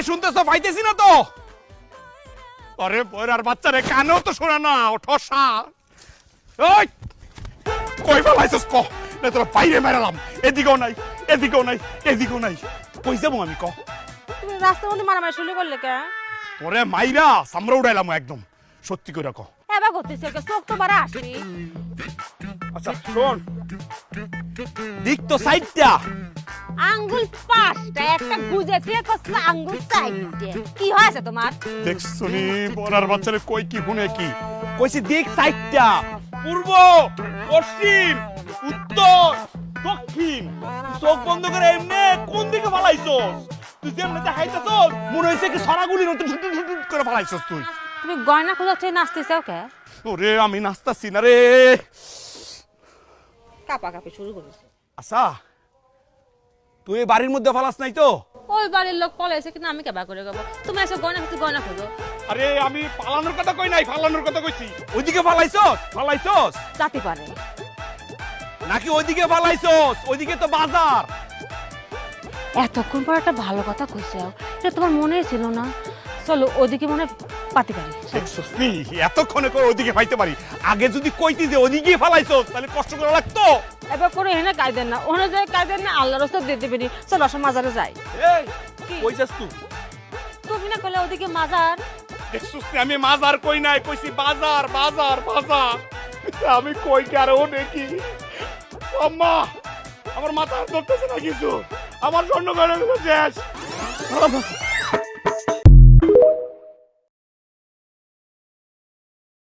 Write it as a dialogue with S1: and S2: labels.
S1: শুনতেছ পাইতেছি না তো আরে বইরার বাচ্চারে কানেও তো শোনা না ও ঠসা ওই কই ফেলাইছস ক না তোরা বাইরে মেরালাম এদিকেও নাই এদিকেও নাই এদিকেও নাই কই যাবো আমি ক
S2: তুমি রাস্তার মধ্যে মারামারি শুরু করলে কে
S1: তোরে মাইরা সামরা উড়াইলাম একদম সত্যি করে ক
S2: এবার করতেছে চোখ তো বাড়া আসবি
S1: আচ্ছা শোন দিক তো সাইডটা
S2: আঙ্গুল পাঁচটা একটা গুজেছে কসলা আঙ্গুল সাইডে কি হয়েছে তোমার
S1: দেখছনি বড়ার বাচ্চারে কই কি শুনে কি কইছি দিক সাইডটা পূর্ব পশ্চিম উত্তর দক্ষিণ চোখ বন্ধ করে এমনে কোন দিকে ফালাইছস তুই যেমনে দেখাইতেছস মনে হইছে কি সরাগুলি নতুন ছুট ছুট করে ফালাইছস তুই
S2: তুমি গয়না খোঁজাচ্ছে নাচতেছাও কে
S1: ওরে আমি নাচতাছি না রে
S2: কাপাকাপি শুরু করেছে
S1: আচ্ছা তুই এই বাড়ির মধ্যে ফালাস নাই তো
S2: ওই বাড়ির লোক পলাইছে কিন্তু আমি কেবা করে গব তুমি এসে গয়না খোঁজো
S1: আরে আমি পালানোর কথা কই নাই ফালানোর কথা কইছি ওইদিকে ফালাইছস ফালাইছস
S2: জাতি পারে
S1: নাকি ওইদিকে ফালাইছস ওইদিকে তো বাজার
S2: এতক্ষণ পর একটা ভালো কথা কইছো এটা তোমার মনে ছিল না চলো ওদিকে মনে পাতি পারি
S1: দেখছস নি এতক্ষণে করে ওইদিকে ফাইতে পারি আগে যদি কইতি যে ওইদিকে ফালাইছস তাহলে কষ্ট করা লাগতো
S2: এবার করে এনে কাইদেন না ওনে যায় কাইদেন না আল্লাহর রাস্তা দিয়ে দিবেনি চলো আসো মাজারে যাই
S1: এই কই যাস তুই
S2: তুমি না কইলে ওদিকে মাজার
S1: দেখছস নি আমি মাজার কই নাই কইছি বাজার বাজার বাজার আমি কই কারো নাকি আম্মা আমার মাথা ধরতেছে না কিছু আমার স্বর্ণ গয়না শেষ